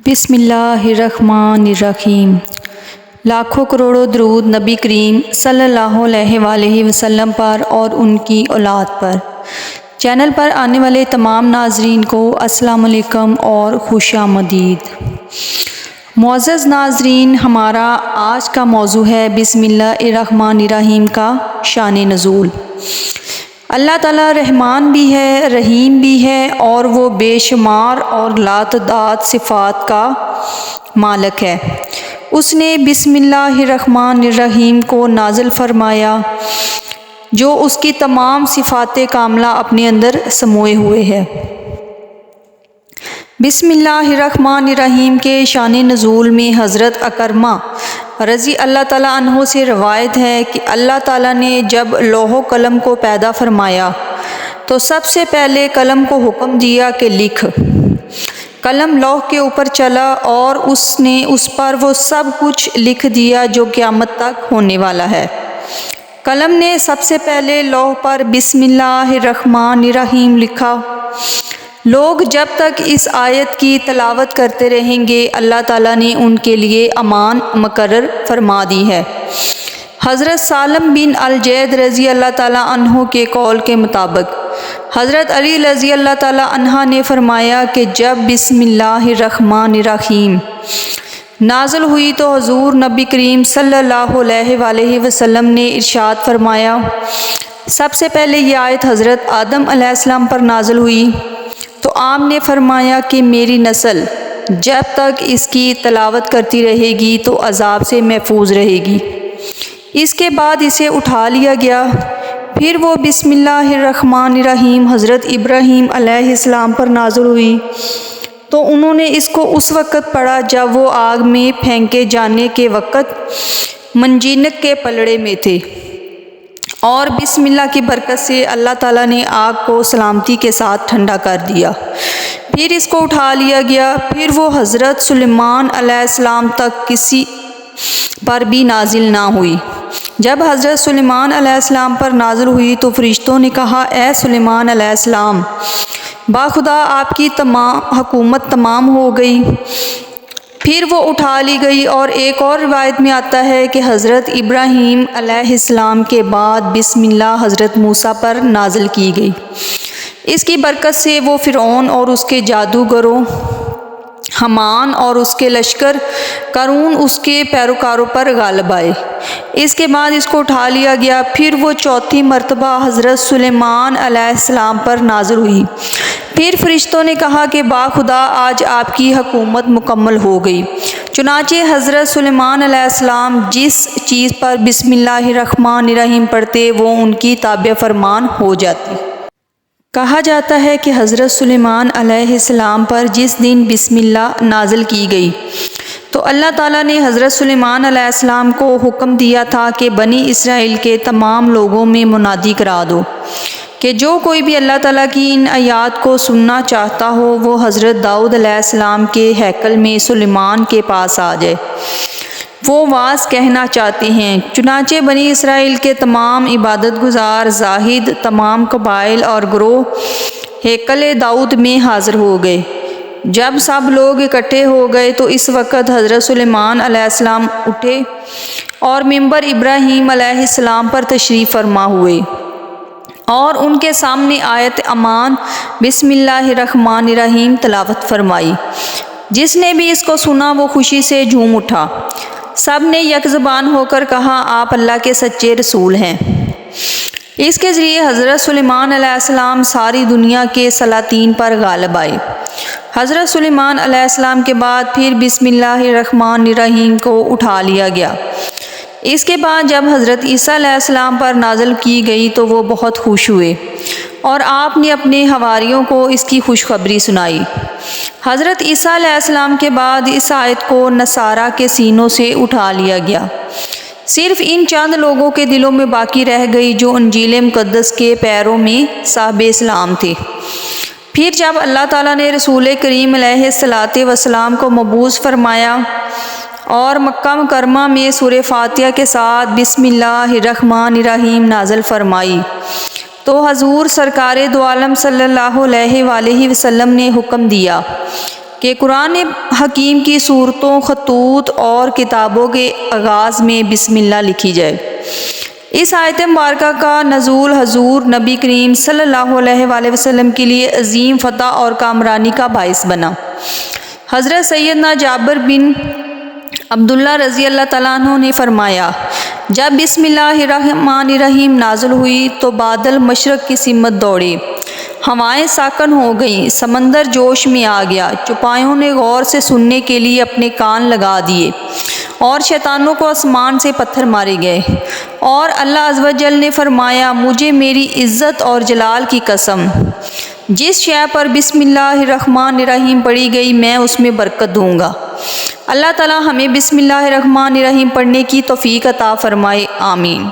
بسم اللہ الرحمن الرحیم۔ لاکھوں کروڑوں درود نبی کریم صلی اللہ علیہ وآلہ وسلم پر اور ان کی اولاد پر۔ چینل پر آنے والے تمام ناظرین کو السلام علیکم اور خوش آمدید۔ معزز ناظرین، ہمارا آج کا موضوع ہے بسم اللہ الرحمن الرحیم کا شان نزول۔ اللہ تعالیٰ رحمان بھی ہے، رحیم بھی ہے، اور وہ بے شمار اور لاتعداد صفات کا مالک ہے۔ اس نے بسم اللہ الرحمن الرحیم کو نازل فرمایا جو اس کی تمام صفات کاملہ اپنے اندر سموئے ہوئے ہے۔ بسم اللہ الرحمن الرحیم کے شان نزول میں حضرت اکرمہ رضی اللہ تعالیٰ عنہ سے روایت ہے کہ اللہ تعالیٰ نے جب لوح و قلم کو پیدا فرمایا تو سب سے پہلے قلم کو حکم دیا کہ لکھ۔ قلم لوح کے اوپر چلا اور اس نے اس پر وہ سب کچھ لکھ دیا جو قیامت تک ہونے والا ہے۔ قلم نے سب سے پہلے لوح پر بسم اللہ الرحمن الرحیم لکھا۔ لوگ جب تک اس آیت کی تلاوت کرتے رہیں گے اللہ تعالیٰ نے ان کے لیے امان مقرر فرما دی ہے۔ حضرت سالم بن الجید رضی اللہ تعالیٰ عنہ کے قول کے مطابق حضرت علی رضی اللہ تعالیٰ عنہ نے فرمایا کہ جب بسم اللہ الرحمن الرحیم نازل ہوئی تو حضور نبی کریم صلی اللہ علیہ وآلہ وسلم نے ارشاد فرمایا، سب سے پہلے یہ آیت حضرت آدم علیہ السلام پر نازل ہوئی تو آپ نے فرمایا کہ میری نسل جب تک اس کی تلاوت کرتی رہے گی تو عذاب سے محفوظ رہے گی۔ اس کے بعد اسے اٹھا لیا گیا۔ پھر وہ بسم اللہ الرحمن الرحیم حضرت ابراہیم علیہ السلام پر نازل ہوئی تو انہوں نے اس کو اس وقت پڑھا جب وہ آگ میں پھینکے جانے کے وقت منجنیق کے پلڑے میں تھے، اور بسم اللہ کی برکت سے اللہ تعالیٰ نے آگ کو سلامتی کے ساتھ ٹھنڈا کر دیا۔ پھر اس کو اٹھا لیا گیا۔ پھر وہ حضرت سلیمان علیہ السلام تک کسی پر بھی نازل نہ ہوئی۔ جب حضرت سلیمان علیہ السلام پر نازل ہوئی تو فرشتوں نے کہا، اے سلیمان علیہ السلام، باخدا آپ کی حکومت تمام ہو گئی۔ پھر وہ اٹھا لی گئی، اور ایک اور روایت میں آتا ہے کہ حضرت ابراہیم علیہ السلام کے بعد بسم اللہ حضرت موسیٰ پر نازل کی گئی۔ اس کی برکت سے وہ فرعون اور اس کے جادوگروں، حامان اور اس کے لشکر، قارون اس کے پیروکاروں پر غالب آئے۔ اس کے بعد اس کو اٹھا لیا گیا۔ پھر وہ چوتھی مرتبہ حضرت سلیمان علیہ السلام پر نازل ہوئی۔ پھر فرشتوں نے کہا کہ باخدا آج آپ کی حکومت مکمل ہو گئی۔ چنانچہ حضرت سلیمان علیہ السلام جس چیز پر بسم اللہ الرحمن الرحیم پڑھتے وہ ان کی تابع فرمان ہو جاتی۔ کہا جاتا ہے کہ حضرت سلیمان علیہ السلام پر جس دن بسم اللہ نازل کی گئی تو اللہ تعالیٰ نے حضرت سلیمان علیہ السلام کو حکم دیا تھا کہ بنی اسرائیل کے تمام لوگوں میں منادی کرا دو کہ جو کوئی بھی اللہ تعالیٰ کی ان آیات کو سننا چاہتا ہو وہ حضرت داؤد علیہ السلام کے ہیکل میں سلیمان کے پاس آ جائے، وہ واعظ کہنا چاہتے ہیں۔ چنانچہ بنی اسرائیل کے تمام عبادت گزار زاہد، تمام قبائل اور گروہ ہیکل داؤد میں حاضر ہو گئے۔ جب سب لوگ اکٹھے ہو گئے تو اس وقت حضرت سلیمان علیہ السلام اٹھے اور منبر ابراہیم علیہ السلام پر تشریف فرما ہوئے، اور ان کے سامنے آیت امان بسم اللہ الرحمن الرحیم تلاوت فرمائی۔ جس نے بھی اس کو سنا وہ خوشی سے جھوم اٹھا۔ سب نے یک زبان ہو کر کہا، آپ اللہ کے سچے رسول ہیں۔ اس کے ذریعے حضرت سلیمان علیہ السلام ساری دنیا کے سلاطین پر غالب آئے۔ حضرت سلیمان علیہ السلام کے بعد پھر بسم اللہ الرحمن الرحیم کو اٹھا لیا گیا۔ اس کے بعد جب حضرت عیسیٰ علیہ السلام پر نازل کی گئی تو وہ بہت خوش ہوئے، اور آپ نے اپنے حواریوں کو اس کی خوشخبری سنائی۔ حضرت عیسیٰ علیہ السلام کے بعد اس آیت کو نصارہ کے سینوں سے اٹھا لیا گیا۔ صرف ان چند لوگوں کے دلوں میں باقی رہ گئی جو انجیل مقدس کے پیروں میں صاحب اسلام تھے۔ پھر جب اللہ تعالیٰ نے رسول کریم علیہ الصلاۃ والسلام کو مبعوث فرمایا اور مکہ مکرمہ میں سورہ فاتحہ کے ساتھ بسم اللہ الرحمن الرحیم نازل فرمائی تو حضور سرکار دو عالم صلی اللہ علیہ وآلہ وسلم نے حکم دیا کہ قرآن حکیم کی صورتوں، خطوط اور کتابوں کے آغاز میں بسم اللہ لکھی جائے۔ اس آیت مبارکہ کا نزول حضور نبی کریم صلی اللہ علیہ وآلہ وسلم کے لیے عظیم فتح اور کامرانی کا باعث بنا۔ حضرت سیدنا جابر بن عبداللہ رضی اللہ تعالیٰ عنہ نے فرمایا، جب بسم اللہ الرحمن الرحیم نازل ہوئی تو بادل مشرق کی سمت دوڑے، ہوائیں ساکن ہو گئیں، سمندر جوش میں آ گیا، چوپایوں نے غور سے سننے کے لیے اپنے کان لگا دیے اور شیطانوں کو آسمان سے پتھر مارے گئے، اور اللہ عز و جل نے فرمایا، مجھے میری عزت اور جلال کی قسم، جس شے پر بسم اللہ الرحمن الرحیم پڑھی گئی میں اس میں برکت دوں گا۔ اللہ تعالی ہمیں بسم اللہ الرحمن الرحیم پڑھنے کی توفیق عطا فرمائے، آمین۔